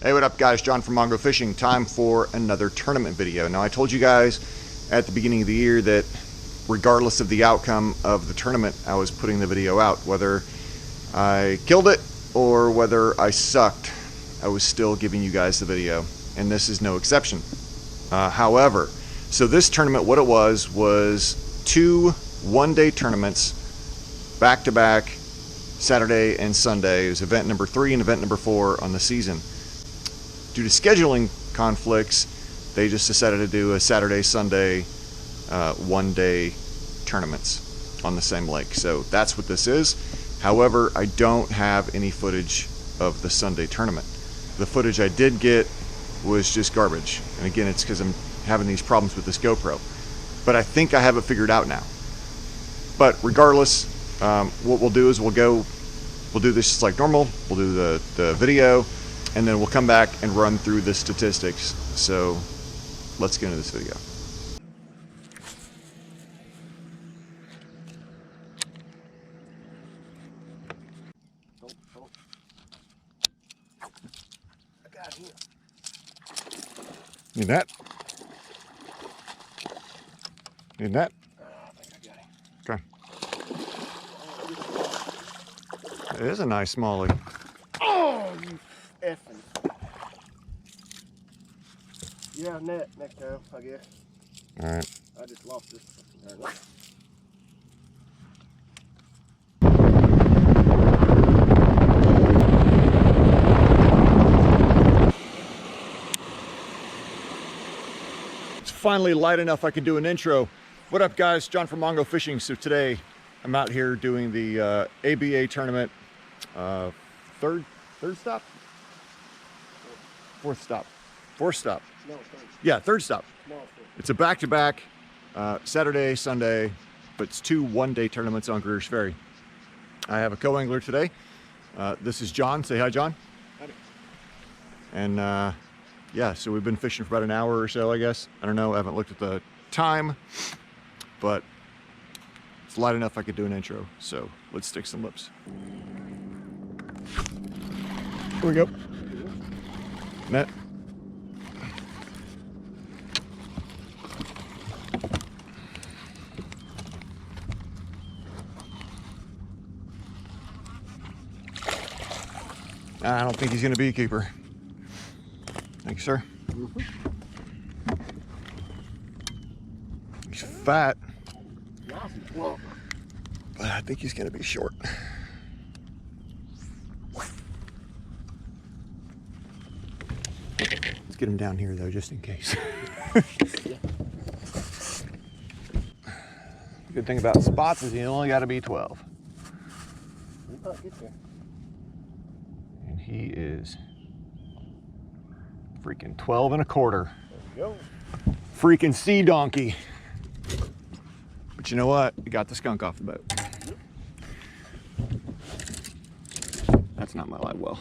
Hey, what up guys? John from Mongo Fishing. Time for another tournament video. Now I told you guys at the beginning of the year that regardless of the outcome of the tournament, I was putting the video out. Whether I killed it or whether I sucked, I was still giving you guys the video, and this is no exception. However, so this tournament, what it was 2 one-day tournaments back-to-back, Saturday and Sunday. It was event number 3 and event number 4 on the season. Due to scheduling conflicts, they just decided to do a Saturday, Sunday, one-day tournaments on the same lake. So that's what this is. However, I don't have any footage of the Sunday tournament. The footage I did get was just garbage. And again, it's because I'm having these problems with this GoPro. But I think I have it figured out now. But regardless, what we'll do is we'll do this just like normal. We'll do the video, and then we'll come back and run through the statistics. So let's get into this video. I got him. Need that? Need that? I think I got him. Okay. It is a nice smallie. Oh, you effing. Yeah, next time, I guess. All right. I just lost this. It's finally light enough I can do an intro. What up guys? John from Mongo Fishing. So today I'm out here doing the ABA tournament. Third stop? Fourth stop. No, Yeah, third stop. no, It's a back-to-back, Saturday, Sunday, but it's 2 one-day tournaments on Greers Ferry. I have a co-angler today. This is John. Say hi, John. Howdy. And yeah, so we've been fishing for about an hour or so, I guess. I don't know, I haven't looked at the time, but it's light enough I could do an intro. So let's stick some lips. Here we go. Net. I don't think he's going to be a keeper. Thank you, sir. He's fat, Nice and plump. but I think he's going to be short. Let's get him down here, though, just in case. Good thing about spots is he only got to be 12. You might get there. And he is freaking 12 and a quarter. There you go. Freaking sea donkey. But you know what? We got the skunk off the boat. That's not my live well.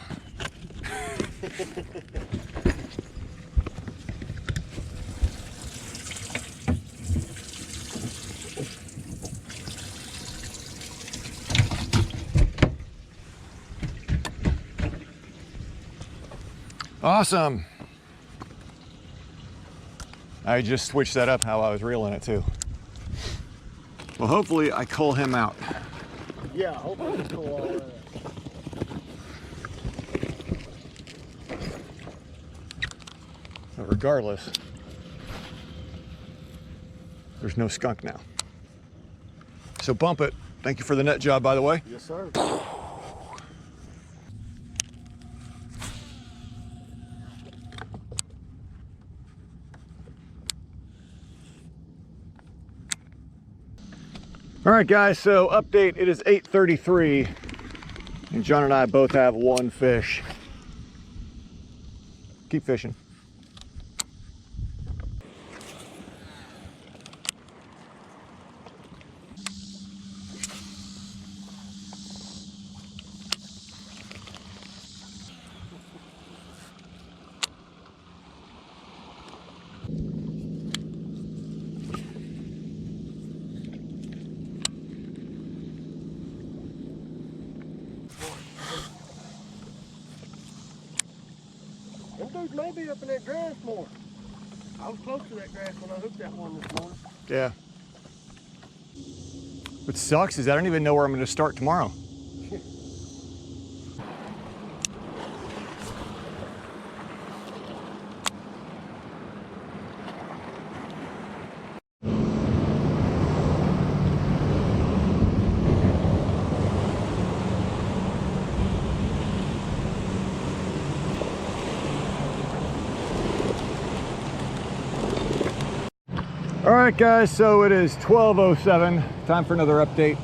Awesome. I just switched that up how I was reeling it too. Well, hopefully I cull him out. Yeah, I hope I just go all right. But regardless, there's no skunk now. So bump it. Thank you for the net job, by the way. Yes, sir. All right, guys, so update, it is 8:33, and John and I both have 1 fish. Keep fishing. Them dudes may be up in that grass more. I was close to that grass when I hooked that one this morning. Yeah. What sucks is I don't even know where I'm going to start tomorrow. All right, guys, so it is 12:07. Time for another update.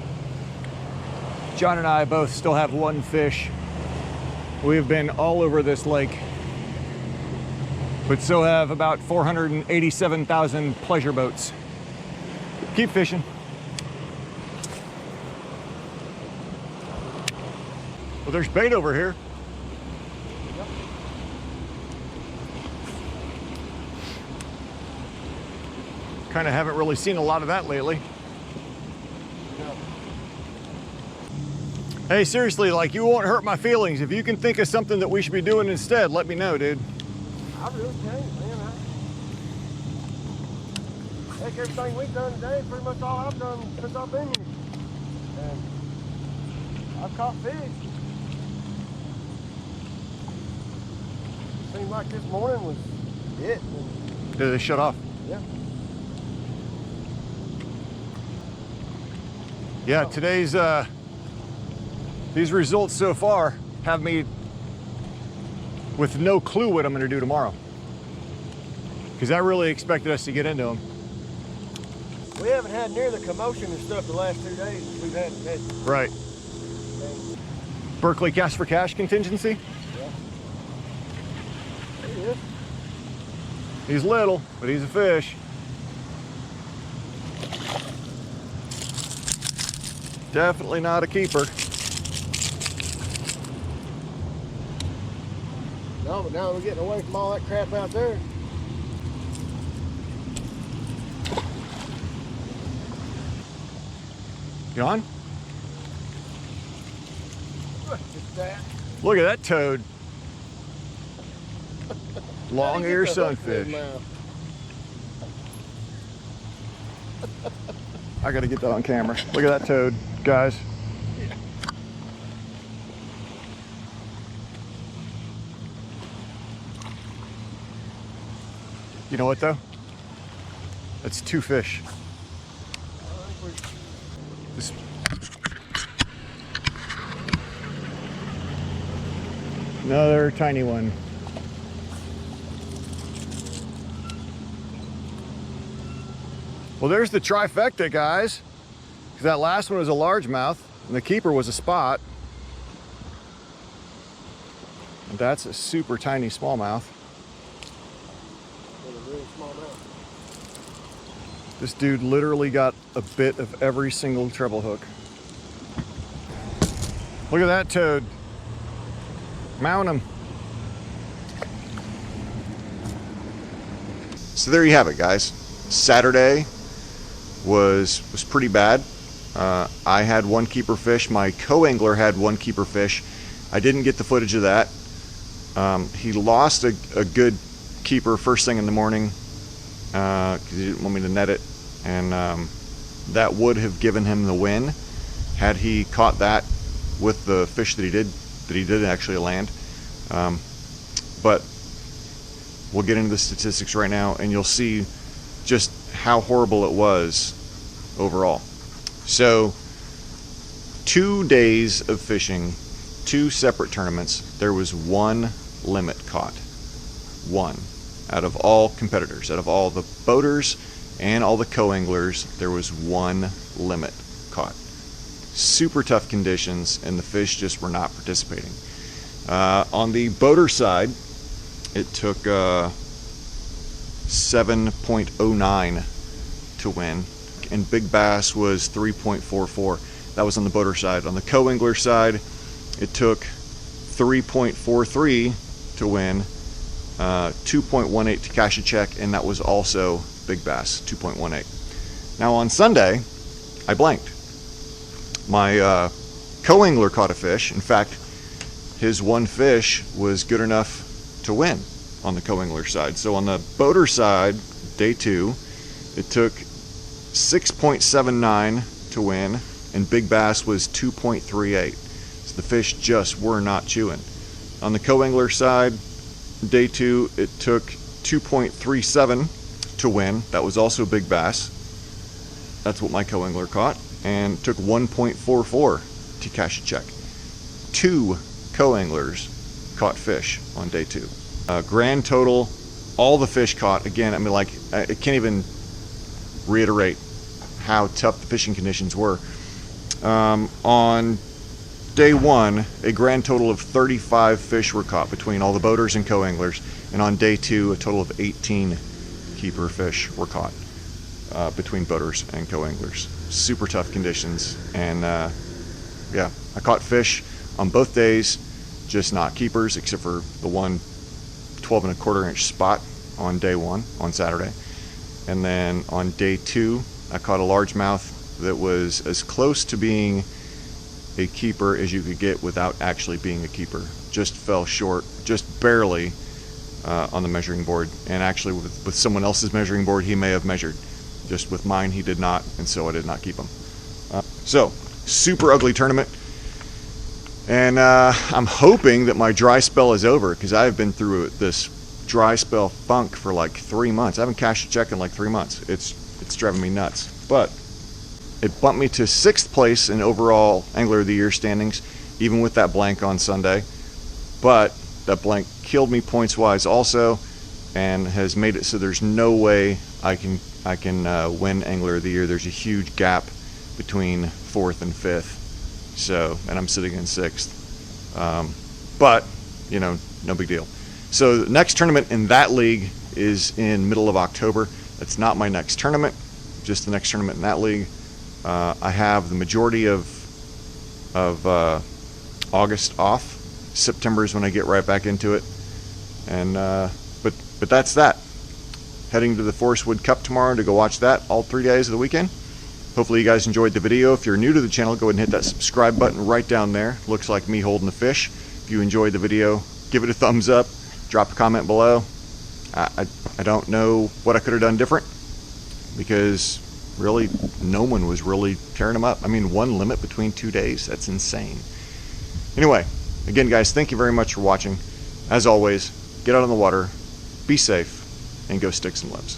John and I both still have one fish. We have been all over this lake, but still have about 487,000 pleasure boats. Keep fishing. Well, there's bait over here. Kind of haven't really seen a lot of that lately. Hey, seriously, like, you won't hurt my feelings. If you can think of something that we should be doing instead, let me know, dude. I really can't, man. Heck, everything we've done today is pretty much all I've done since I've been here. And I've caught fish. Seemed like this morning was it. Did they shut off? Yeah. Yeah, today's, these results so far have me with no clue what I'm going to do tomorrow. Because I really expected us to get into them. We haven't had near the commotion and stuff the last 2 days we've had. Right. Berkeley Cast for Cash contingency? Yeah. He is. He's little, but he's a fish. Definitely not a keeper. No, but now we're getting away from all that crap out there. John? Look at that. Look at that toad. Long ear sunfish. I gotta get that on camera. Look at that toad, guys. Yeah. You know what though? That's 2 fish. This... Another tiny one. Well, there's the trifecta, guys. Because that last one was a largemouth, and the keeper was a spot. And that's a super tiny smallmouth. This dude literally got a bit of every single treble hook. Look at that toad. Mount him. So there you have it, guys. Saturday was pretty bad. I had 1 keeper fish. My co-angler had 1 keeper fish. I didn't get the footage of that. He lost a good keeper first thing in the morning because he didn't want me to net it, and that would have given him the win had he caught that with the fish that he did actually land. But we'll get into the statistics right now, and you'll see just how horrible it was overall. So 2 days of fishing, 2 separate tournaments, there was 1 limit caught. 1 out of all competitors, out of all the boaters and all the co-anglers, there was 1 limit caught. Super tough conditions, and the fish just were not participating. On the boater side, it took 7.09 to win, and big bass was 3.44. That was on the boater side. On the co-angler side, it took 3.43 to win, 2.18 to cash a check, and that was also big bass, 2.18. Now on Sunday, I blanked. My co-angler caught a fish. In fact, his 1 fish was good enough to win. on the co-angler side. So on the boater side, day 2, it took 6.79 to win, and big bass was 2.38. So the fish just were not chewing. On the co-angler side, day 2, it took 2.37 to win. That was also big bass. That's what my co-angler caught, and took 1.44 to cash a check. 2 co-anglers caught fish on day 2. Grand total, all the fish caught, again, I mean, like, I can't even reiterate how tough the fishing conditions were. On day 1, a grand total of 35 fish were caught between all the boaters and co-anglers, and on day 2, a total of 18 keeper fish were caught between boaters and co-anglers. Super tough conditions, and yeah, I caught fish on both days, just not keepers, except for the one 12.25 inch spot on day 1 on Saturday. And then on day 2, I caught a largemouth that was as close to being a keeper as you could get without actually being a keeper. Just fell short, just barely on the measuring board. And actually with someone else's measuring board, he may have measured. Just with mine, he did not, and so I did not keep him. So, super ugly tournament. And I'm hoping that my dry spell is over, because I've been through this dry spell funk for like 3 months. I haven't cashed a check in like 3 months. It's driving me nuts. But it bumped me to 6th place in overall Angler of the Year standings, even with that blank on Sunday. But that blank killed me points-wise also, and has made it so there's no way I can win Angler of the Year. There's a huge gap between 4th and 5th. So, and I'm sitting in 6th. But, you know, no big deal. So the next tournament in that league is in middle of October. That's not my next tournament, just the next tournament in that league. I have the majority of August off. September is when I get right back into it. And but that's that. Heading to the Forest Wood Cup tomorrow to go watch that all 3 days of the weekend. Hopefully you guys enjoyed the video. If you're new to the channel, go ahead and hit that subscribe button right down there. Looks like me holding a fish. If you enjoyed the video, give it a thumbs up. Drop a comment below. I don't know what I could have done different, because really no one was really tearing them up. I mean, 1 limit between 2 days. That's insane. Anyway, again, guys, thank you very much for watching. As always, get out on the water, be safe, and go stick some lips.